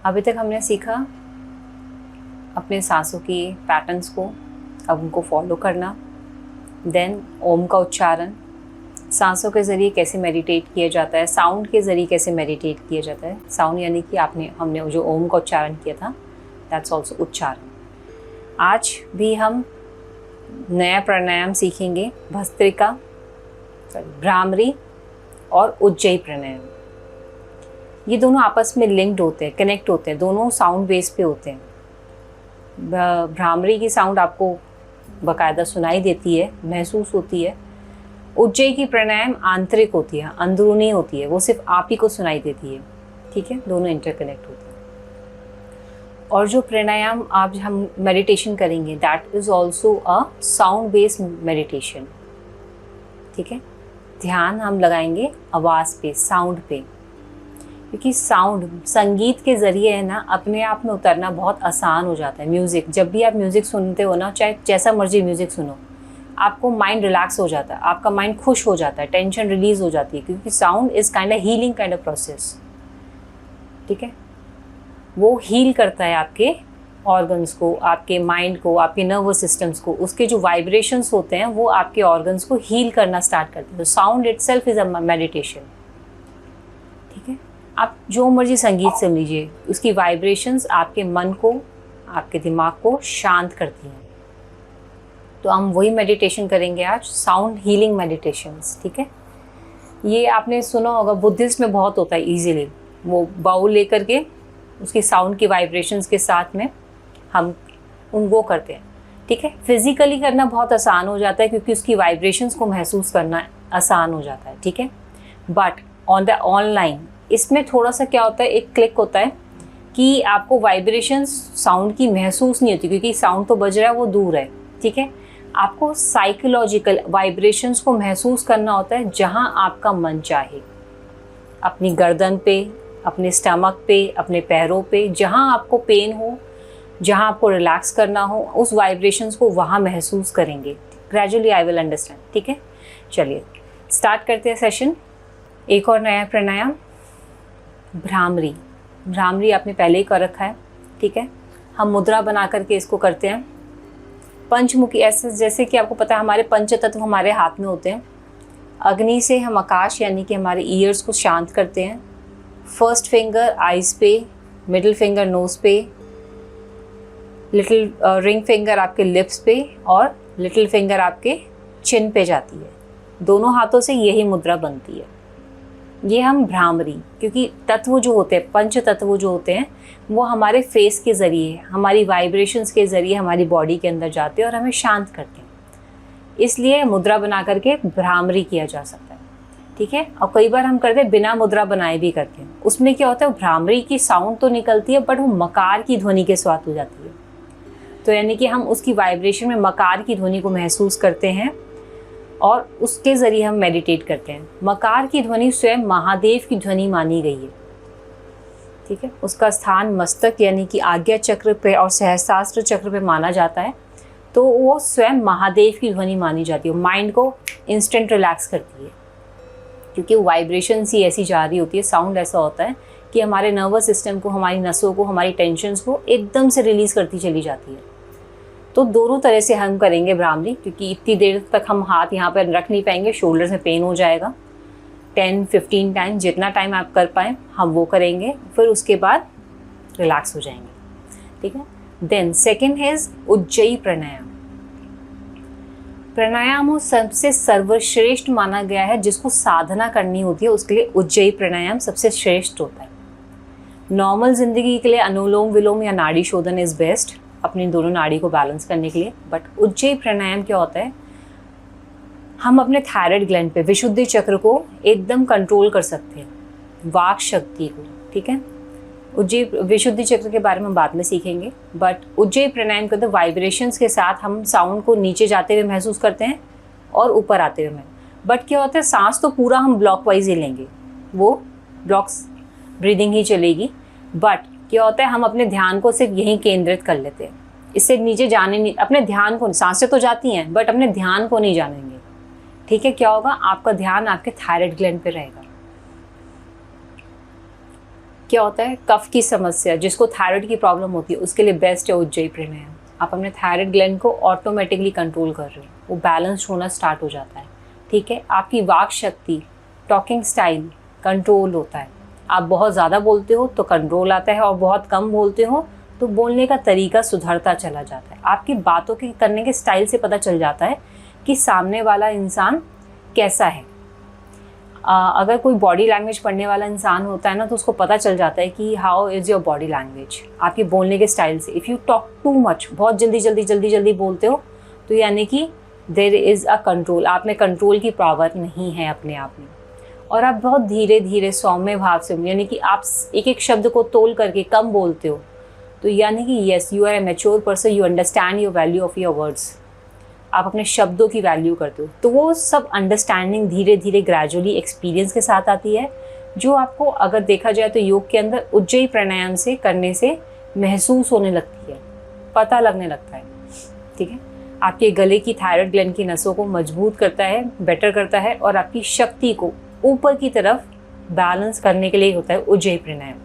अभी तक हमने सीखा अपने सांसों के पैटर्न्स को, अब उनको फॉलो करना। देन ओम का उच्चारण, सांसों के ज़रिए कैसे मेडिटेट किया जाता है, साउंड के ज़रिए कैसे मेडिटेट किया जाता है। साउंड यानी कि हमने जो ओम का उच्चारण किया था, दैट्स ऑल्सो उच्चारण। आज भी हम नया प्राणायाम सीखेंगे, भस्त्रिका, भ्रामरी और उज्जयी प्राणायाम। ये दोनों आपस में लिंक्ड होते हैं, कनेक्ट होते हैं, दोनों साउंड बेस पे होते हैं। भ्रामरी की साउंड आपको बाकायदा सुनाई देती है, महसूस होती है। उज्जयी की प्राणायाम आंतरिक होती है, अंदरूनी होती है, वो सिर्फ आप ही को सुनाई देती है। ठीक है, दोनों इंटरकनेक्ट होते हैं। और जो प्राणायाम आज हम मेडिटेशन करेंगे, that is also a sound based meditation. ठीक है, ध्यान हम लगाएंगे आवाज़ पे, साउंड पे, क्योंकि साउंड संगीत के ज़रिए है ना, अपने आप में उतरना बहुत आसान हो जाता है। म्यूज़िक, जब भी आप म्यूज़िक सुनते हो ना, चाहे जैसा मर्जी म्यूज़िक सुनो, आपको माइंड रिलैक्स हो जाता है, आपका माइंड खुश हो जाता है, टेंशन रिलीज़ हो जाती है, क्योंकि sound is kind of healing kind of process. ठीक है, वो हील करता है आपके ऑर्गन्स को, आपके माइंड को, आपके नर्वस सिस्टम्स को। उसके जो वाइब्रेशंस होते हैं वो आपके ऑर्गन्स को हील करना स्टार्ट करते हैं। तो sound itself is a meditation. ठीक है, आप जो मर्जी संगीत सुन लीजिए, उसकी वाइब्रेशंस आपके मन को, आपके दिमाग को शांत करती हैं। तो हम वही मेडिटेशन करेंगे आज, साउंड हीलिंग मेडिटेशंस। ठीक है, ये आपने सुना होगा, बुद्धिस्ट में बहुत होता है। इजीली वो बाउल लेकर के उसकी साउंड की वाइब्रेशंस के साथ में हम वो करते हैं। ठीक है, फिजिकली करना बहुत आसान हो जाता है, क्योंकि उसकी वाइब्रेशंस को महसूस करना आसान हो जाता है। ठीक है, बट ऑन द ऑनलाइन इसमें थोड़ा सा क्या होता है, एक क्लिक होता है कि आपको वाइब्रेशंस साउंड की महसूस नहीं होती, क्योंकि साउंड तो बज रहा है, वो दूर है। ठीक है, आपको साइकोलॉजिकल वाइब्रेशंस को महसूस करना होता है जहां आपका मन चाहे, अपनी गर्दन पे, अपने स्टमक पे, अपने पैरों पे, जहां आपको पेन हो, जहां आपको रिलैक्स करना हो, उस वाइब्रेशंस को वहां महसूस करेंगे। Gradually I will understand. ठीक है, चलिए स्टार्ट करते हैं सेशन। एक और नया प्राणायाम, भ्रामरी। भ्रामरी आपने पहले ही कर रखा है। ठीक है, हम मुद्रा बना करके इसको करते हैं। पंचमुखी, ऐसे जैसे कि आपको पता है हमारे पंच तत्व हमारे हाथ में होते हैं। अग्नि से हम आकाश यानी कि हमारे ईयर्स को शांत करते हैं। फर्स्ट फिंगर आइज पे, मिडिल फिंगर नोज पे, लिटिल रिंग फिंगर आपके लिप्स पे और लिटिल फिंगर आपके चिन पे जाती है। दोनों हाथों से यही मुद्रा बनती है। ये हम भ्रामरी, क्योंकि तत्व जो होते हैं, पंच तत्व जो होते हैं, वो हमारे फेस के ज़रिए, हमारी वाइब्रेशंस के ज़रिए हमारी बॉडी के अंदर जाते हैं और हमें शांत करते हैं। इसलिए मुद्रा बना करके भ्रामरी किया जा सकता है। ठीक है, और कई बार हम करते हैं बिना मुद्रा बनाए भी करते हैं। उसमें क्या होता है, भ्रामरी की साउंड तो निकलती है, बट वो मकार की ध्वनि के साथ हो जाती है। तो यानी कि हम उसकी वाइब्रेशन में मकार की ध्वनि को महसूस करते हैं और उसके ज़रिए हम मेडिटेट करते हैं। मकार की ध्वनि स्वयं महादेव की ध्वनि मानी गई है। ठीक है, उसका स्थान मस्तक यानी कि आज्ञा चक्र पे और सहस्त्रार चक्र पे माना जाता है। तो वो स्वयं महादेव की ध्वनि मानी जाती है। माइंड को इंस्टेंट रिलैक्स करती है, क्योंकि वाइब्रेशंस ही ऐसी जा रही होती है। साउंड ऐसा होता है कि हमारे नर्वस सिस्टम को, हमारी नसों को, हमारी टेंशन्स को एकदम से रिलीज़ करती चली जाती है। तो दोनों तरह से हम करेंगे भ्रामरी, क्योंकि इतनी देर तक हम हाथ यहाँ पर रख नहीं पाएंगे, शोल्डर में पेन हो जाएगा। 10-15 टाइम, जितना टाइम आप कर पाएँ हम वो करेंगे, फिर उसके बाद रिलैक्स हो जाएंगे। ठीक है, देन सेकेंड हैज़ उज्जयी प्राणायाम। प्राणायाम सबसे सर्वश्रेष्ठ माना गया है, जिसको साधना करनी होती है उसके लिए उज्जयी प्राणायाम सबसे श्रेष्ठ होता है। नॉर्मल जिंदगी के लिए अनुलोम विलोम या नाड़ी शोधन इज़ बेस्ट, अपनी दोनों नाड़ी को बैलेंस करने के लिए। बट उज्जयी प्राणायाम क्या होता है, हम अपने थायराइड ग्लैंड पे, विशुद्धि चक्र को एकदम कंट्रोल कर सकते हैं, वाक शक्ति को। ठीक है, उज्जयी विशुद्धि चक्र के बारे में बाद में सीखेंगे। बट उज्जयी प्राणायाम के अंदर वाइब्रेशंस के साथ हम साउंड को नीचे जाते हुए महसूस करते हैं और ऊपर आते हुए। बट क्या होता है, सांस तो पूरा हम ब्लॉक वाइज ही लेंगे, वो ब्लॉक्स ब्रीदिंग ही चलेगी। बट क्या होता है, हम अपने ध्यान को सिर्फ यहीं केंद्रित कर लेते हैं, इससे नीचे जाने नहीं, अपने ध्यान को, सांसें तो जाती हैं बट अपने ध्यान को नहीं जानेंगे। ठीक है, क्या होगा, आपका ध्यान आपके थायराइड ग्लैंड पे रहेगा। क्या होता है, कफ की समस्या, जिसको थायराइड की प्रॉब्लम होती है, उसके लिए बेस्ट है उज्जयी प्राणायाम। आप अपने थायराइड ग्लैंड को ऑटोमेटिकली कंट्रोल कर रहे हो, वो बैलेंस होना स्टार्ट हो जाता है। ठीक है, आपकी वाक शक्ति, टॉकिंग स्टाइल कंट्रोल होता है। आप बहुत ज़्यादा बोलते हो तो कंट्रोल आता है, और बहुत कम बोलते हो तो बोलने का तरीका सुधरता चला जाता है। आपकी बातों के करने के स्टाइल से पता चल जाता है कि सामने वाला इंसान कैसा है। अगर कोई बॉडी लैंग्वेज पढ़ने वाला इंसान होता है ना, तो उसको पता चल जाता है कि how is your body language, आपके बोलने के स्टाइल से। If you talk too much, बहुत जल्दी बोलते हो, तो यानी कि देयर इज़ अ कंट्रोल, आप में कंट्रोल की पावर नहीं है अपने आप में। और आप बहुत धीरे धीरे सौम्य भाव से, यानी कि आप एक एक शब्द को तोल करके कम बोलते हो, तो यानी कि yes, you are a mature person, you understand your value of your words. आप अपने शब्दों की वैल्यू करते हो। तो वो सब अंडरस्टैंडिंग धीरे धीरे ग्रेजुअली एक्सपीरियंस के साथ आती है, जो आपको अगर देखा जाए तो योग के अंदर उज्जयी प्राणायाम से करने से महसूस होने लगती है, पता लगने लगता है। ठीक है, आपके गले की थायराइड ग्लैंड की नसों को मजबूत करता है, बेटर करता है, और आपकी शक्ति को ऊपर की तरफ बैलेंस करने के लिए होता है उज्जयी प्राणायाम।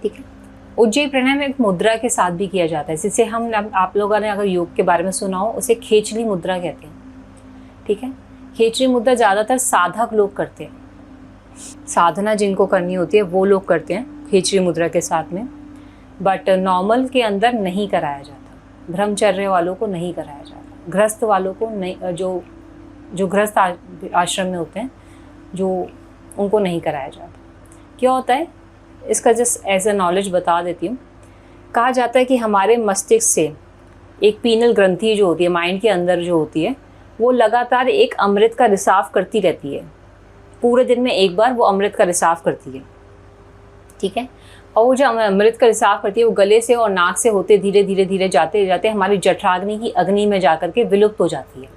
ठीक है, उज्जयी प्राणायाम एक मुद्रा के साथ भी किया जाता है, जिसे हम आप लोगों ने अगर योग के बारे में सुना हो, उसे खेचली मुद्रा कहते हैं। ठीक है, खेचली मुद्रा ज़्यादातर साधक लोग करते हैं, साधना जिनको करनी होती है वो लोग करते हैं खेचली मुद्रा के साथ में, बट नॉर्मल के अंदर नहीं कराया जाता, ब्रह्मचर्य वालों को नहीं कराया जाता, गृहस्थ वालों को नहीं, जो गृहस्थ आश्रम में होते हैं, जो उनको नहीं कराया जाता। क्या होता है, इसका जस्ट एज ए नॉलेज बता देती हूँ। कहा जाता है कि हमारे मस्तिष्क से एक पीनल ग्रंथि जो होती है, माइंड के अंदर जो होती है, वो लगातार एक अमृत का रिसाव करती रहती है। पूरे दिन में एक बार वो अमृत का रिसाव करती है। ठीक है, और वो जो अमृत का रिसाव करती है, वो गले से और नाक से होते धीरे धीरे धीरे जाते जाते हमारी जठराग्नि की अग्नि में जाकर के विलुप्त हो जाती है।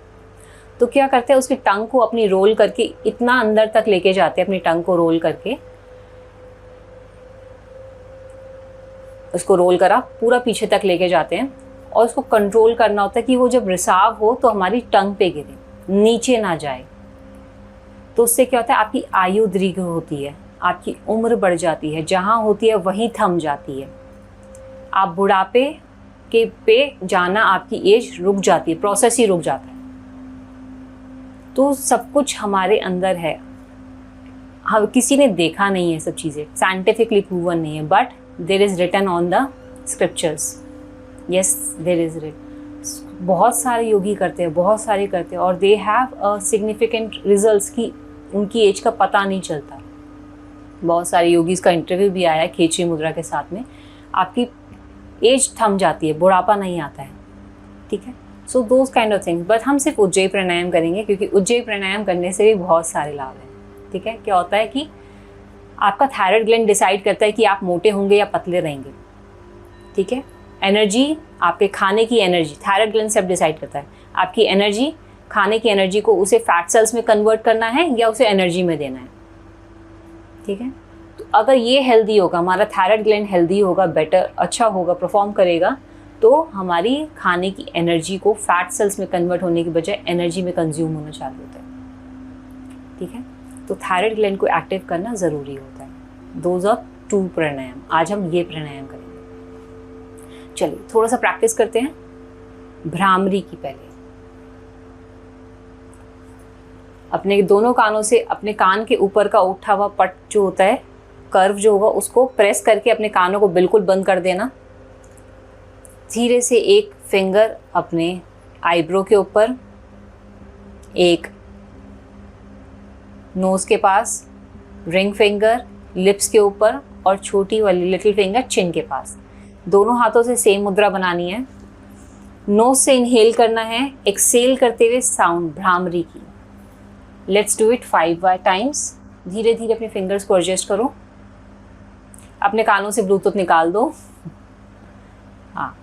तो क्या करते हैं, उसकी टंग को अपनी रोल करके इतना अंदर तक लेके जाते हैं, अपनी टंग को रोल करके, उसको रोल करा पूरा पीछे तक लेके जाते हैं, और उसको कंट्रोल करना होता है कि वो जब रिसाव हो तो हमारी टंग पे गिरे, नीचे ना जाए। तो उससे क्या होता है, आपकी आयु दीर्घ होती है, आपकी उम्र बढ़ जाती है, जहाँ होती है वहीं थम जाती है। आप बुढ़ापे के पे जाना, आपकी एज रुक जाती है, प्रोसेस ही रुक जाता है। तो सब कुछ हमारे अंदर है, हम किसी ने देखा नहीं है, सब चीज़ें साइंटिफिकली प्रूवन नहीं है, but there is written on the scriptures. Yes, there is written. बहुत सारे योगी करते हैं, बहुत सारे करते हैं, और they have a significant results की उनकी एज का पता नहीं चलता। बहुत सारे योगीज़ का इंटरव्यू भी आया है खेचली मुद्रा के साथ में, आपकी एज थम जाती है, बुढ़ापा नहीं आता है। ठीक है, so those kind of things. But हम सिर्फ उज्जयी प्राणायाम करेंगे, क्योंकि उज्जयी प्राणायाम करने से भी बहुत सारे लाभ हैं। ठीक है, क्या होता है कि आपका थायराइड ग्लैंड डिसाइड करता है कि आप मोटे होंगे या पतले रहेंगे। ठीक है, एनर्जी, आपके खाने की एनर्जी थायराइड ग्लैंड सब डिसाइड करता है। आपकी एनर्जी, खाने की एनर्जी को उसे फैट सेल्स में कन्वर्ट करना है या उसे एनर्जी में देना है। ठीक है, तो अगर ये हेल्दी होगा, हमारा थायराइड ग्लैंड हेल्दी होगा, बेटर अच्छा होगा, परफॉर्म करेगा, तो हमारी खाने की एनर्जी को फैट सेल्स में कन्वर्ट होने की बजाय एनर्जी में कंज्यूम होना चालू होता है। ठीक है, तो थायराइड ग्लैंड को एक्टिव करना ज़रूरी होता है। दोज आर 2 प्राणायाम। आज हम ये प्राणायाम करेंगे। चलिए थोड़ा सा प्रैक्टिस करते हैं भ्रामरी की। पहले अपने दोनों कानों से अपने कान के ऊपर का उठा हुआ पट जो होता है, कर्व जो होगा, उसको प्रेस करके अपने कानों को बिल्कुल बंद कर देना। धीरे से एक फिंगर अपने आईब्रो के ऊपर, एक नोज़ के पास, रिंग फिंगर लिप्स के ऊपर, और छोटी वाली लिटिल फिंगर चिन के पास। दोनों हाथों से सेम मुद्रा बनानी है। नोज़ से इनहेल करना है, एक्सेल करते हुए साउंड भ्रामरी की। Let's do it 5 times. धीरे धीरे अपने फिंगर्स को एडजस्ट करो, अपने कानों से ब्लूटूथ निकाल दो। हाँ,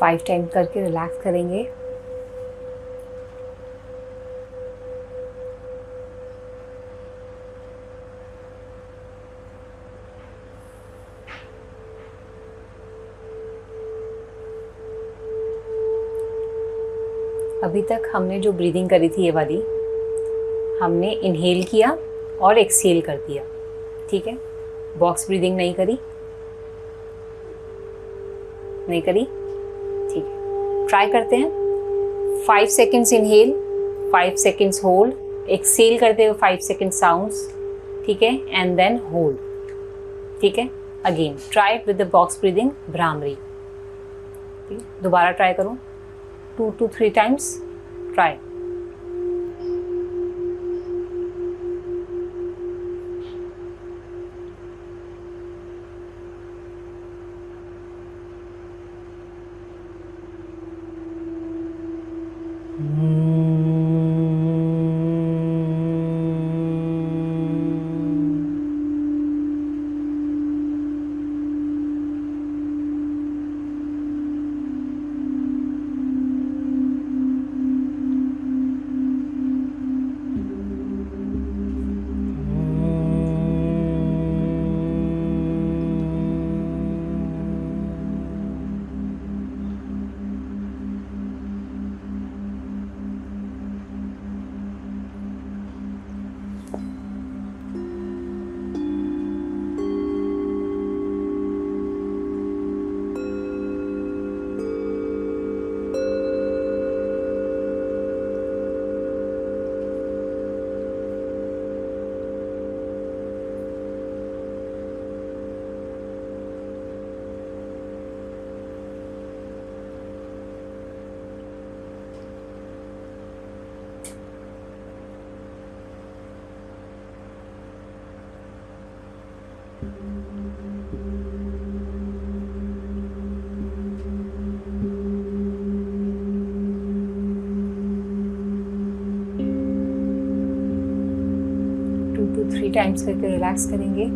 5 टाइम करके रिलैक्स करेंगे। अभी तक हमने जो ब्रीदिंग करी थी ये वाली, हमने इनहेल किया और एक्सहेल कर दिया, ठीक है। बॉक्स ब्रीदिंग नहीं करी, ठीक है। ट्राई करते हैं। 5 seconds inhale, 5 seconds hold, exhale करते हुए 5 सेकेंड साउंड्स, ठीक है, एंड देन होल्ड, ठीक है। Again try with the box breathing bhramari, ठीक है। दोबारा ट्राई करो, 2 to 3 times try। Two 3 times करके रिलैक्स करेंगे।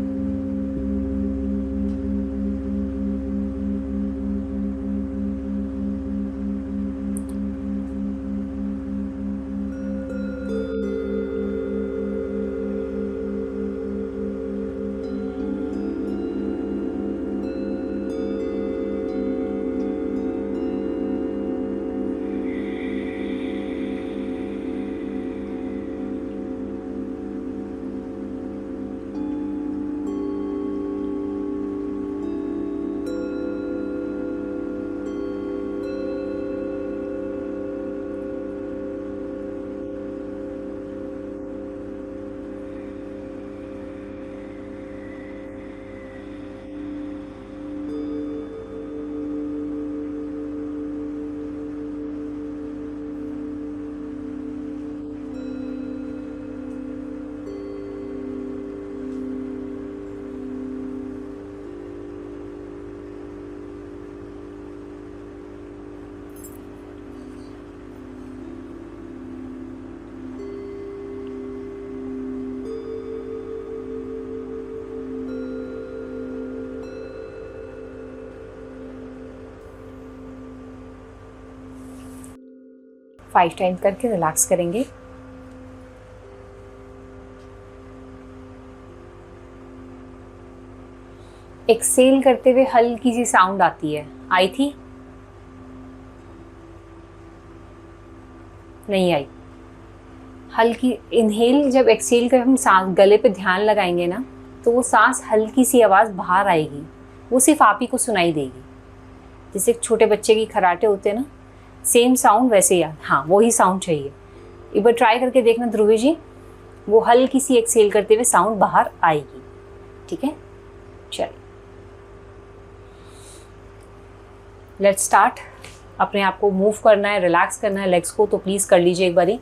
फाइव टाइम करके रिलैक्स करेंगे। एक्सेल करते हुए हल्की सी साउंड आती है, आई थी? नहीं आई। हल्की इनहेल, जब एक्सेल कर हम सांस गले पे ध्यान लगाएंगे ना, तो वो सांस हल्की सी आवाज़ बाहर आएगी, वो सिर्फ आप ही को सुनाई देगी। जैसे छोटे बच्चे की खराटे होते हैं ना, सेम साउंड वैसे ही, हाँ वही साउंड चाहिए। एक बार ट्राई करके देखना ध्रुवी जी, वो हल्की सी एक्सेल करते हुए साउंड बाहर आएगी, ठीक है। चलिए लेट्स स्टार्ट। अपने आप को मूव करना है, रिलैक्स करना है लेग्स को, तो प्लीज़ कर लीजिए एक बारी।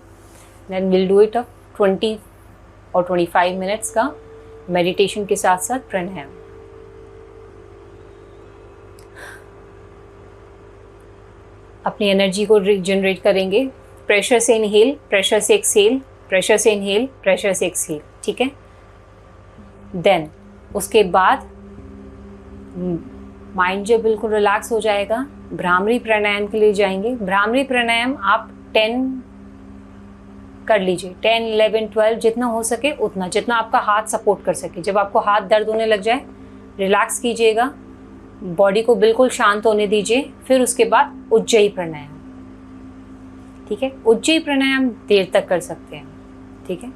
देन विल डू इट 20 और 25 मिनट्स का मेडिटेशन के साथ साथ प्राणायाम। अपनी एनर्जी को रिजनरेट करेंगे। प्रेशर से इनहेल, प्रेशर से एक्सहेल, प्रेशर से इनहेल, प्रेशर से एक्सहेल, ठीक है। देन उसके बाद माइंड जब बिल्कुल रिलैक्स हो जाएगा, भ्रामरी प्राणायाम के लिए जाएंगे। भ्रामरी प्राणायाम आप 10 कर लीजिए, 10, 11, 12 जितना हो सके उतना, जितना आपका हाथ सपोर्ट कर सके। जब आपको हाथ दर्द होने लग जाए, रिलैक्स कीजिएगा, बॉडी को बिल्कुल शांत होने दीजिए। फिर उसके बाद उज्जयी प्राणायाम, ठीक है। उज्जयी प्राणायाम देर तक कर सकते हैं, ठीक है,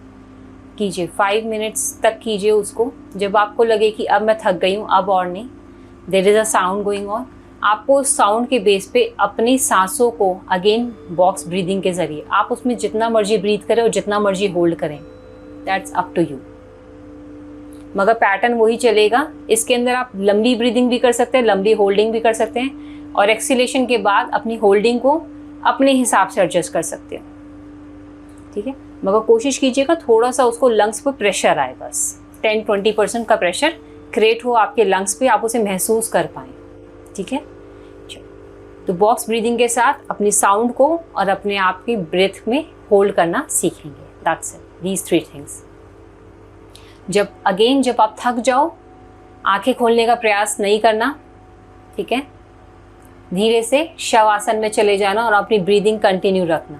कीजिए 5 मिनट्स तक कीजिए उसको। जब आपको लगे कि अब मैं थक गई हूँ, अब और नहीं, there is a sound going on, आपको उस साउंड के बेस पे अपनी सांसों को अगेन बॉक्स ब्रीदिंग के ज़रिए आप उसमें जितना मर्जी ब्रीथ करें और जितना मर्जी होल्ड करें, दैट्स अप टू यू, मगर पैटर्न वही चलेगा। इसके अंदर आप लंबी ब्रीदिंग भी कर सकते हैं, लंबी होल्डिंग भी कर सकते हैं, और एक्सीलेशन के बाद अपनी होल्डिंग को अपने हिसाब से एडजस्ट कर सकते हैं, ठीक है। मगर कोशिश कीजिएगा थोड़ा सा उसको लंग्स पर प्रेशर आए, बस 10-20% का प्रेशर क्रिएट हो आपके लंग्स पे, आप उसे महसूस कर पाएँ, ठीक है। तो बॉक्स ब्रीदिंग के साथ अपनी साउंड को और अपने आप की ब्रेथ में होल्ड करना सीखेंगे, दैट्स इट, दीज 3 थिंग्स। जब आप थक जाओ, आंखें खोलने का प्रयास नहीं करना, ठीक है, धीरे से शवासन में चले जाना और अपनी ब्रीदिंग कंटिन्यू रखना।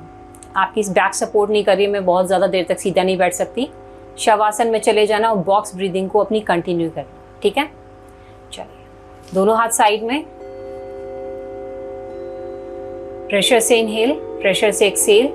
आपकी इस बैक सपोर्ट नहीं कर रही है, मैं बहुत ज़्यादा देर तक सीधा नहीं बैठ सकती, शवासन में चले जाना और बॉक्स ब्रीदिंग को अपनी कंटिन्यू करना, ठीक है। चलिए, दोनों हाथ साइड में, प्रेशर से इनहेल, प्रेशर से exhale.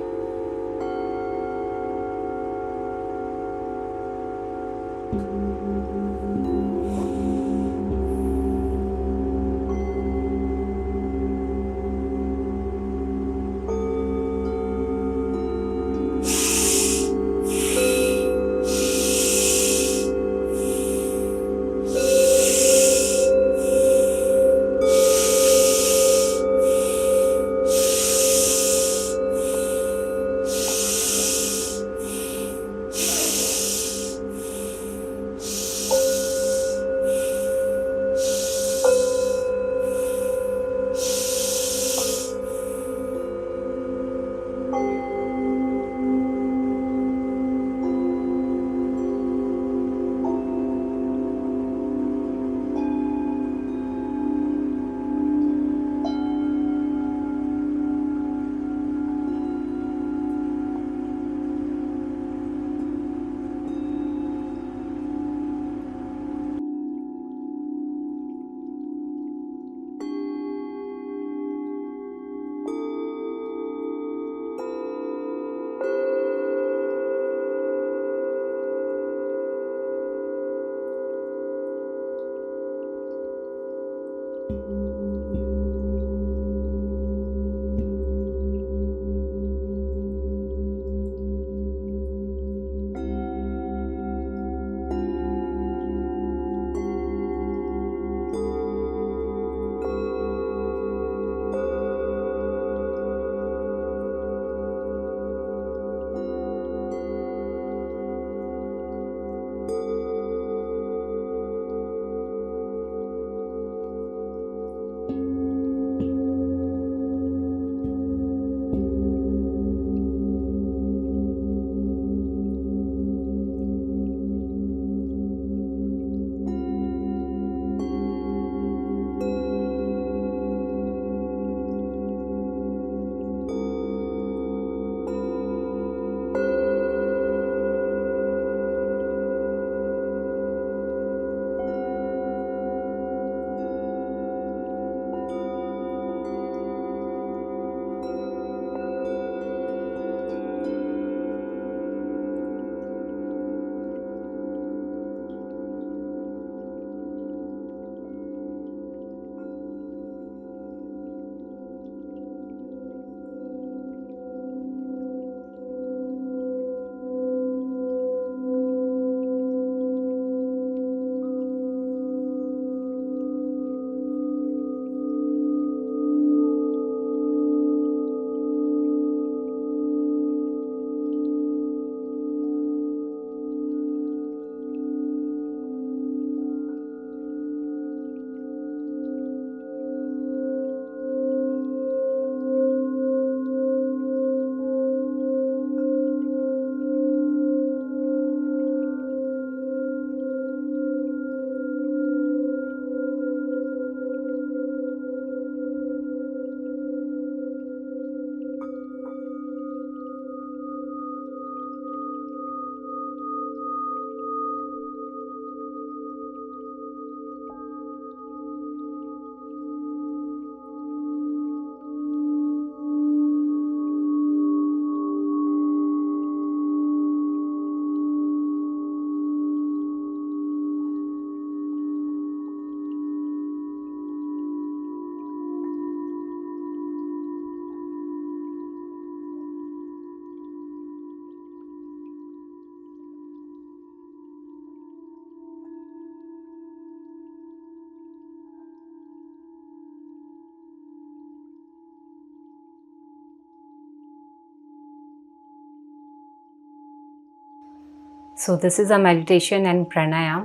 So this is a meditation and pranayam,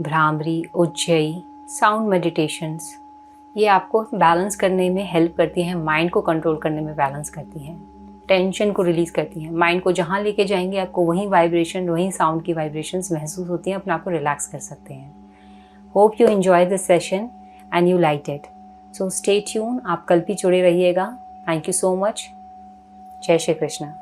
bhramari, Ujjayi, sound meditations. ये आपको बैलेंस करने में हेल्प करती हैं, माइंड को कंट्रोल करने में बैलेंस करती हैं, टेंशन को रिलीज़ करती हैं। माइंड को जहाँ लेके जाएंगे आपको वहीं वाइब्रेशन, वहीं साउंड की वाइब्रेशंस महसूस होती हैं, अपने आप को रिलैक्स कर सकते हैं। Hope you enjoy this session and you like it. So stay tune, आप कल भी जुड़े रहिएगा। Thank you so much. जय श्री कृष्ण।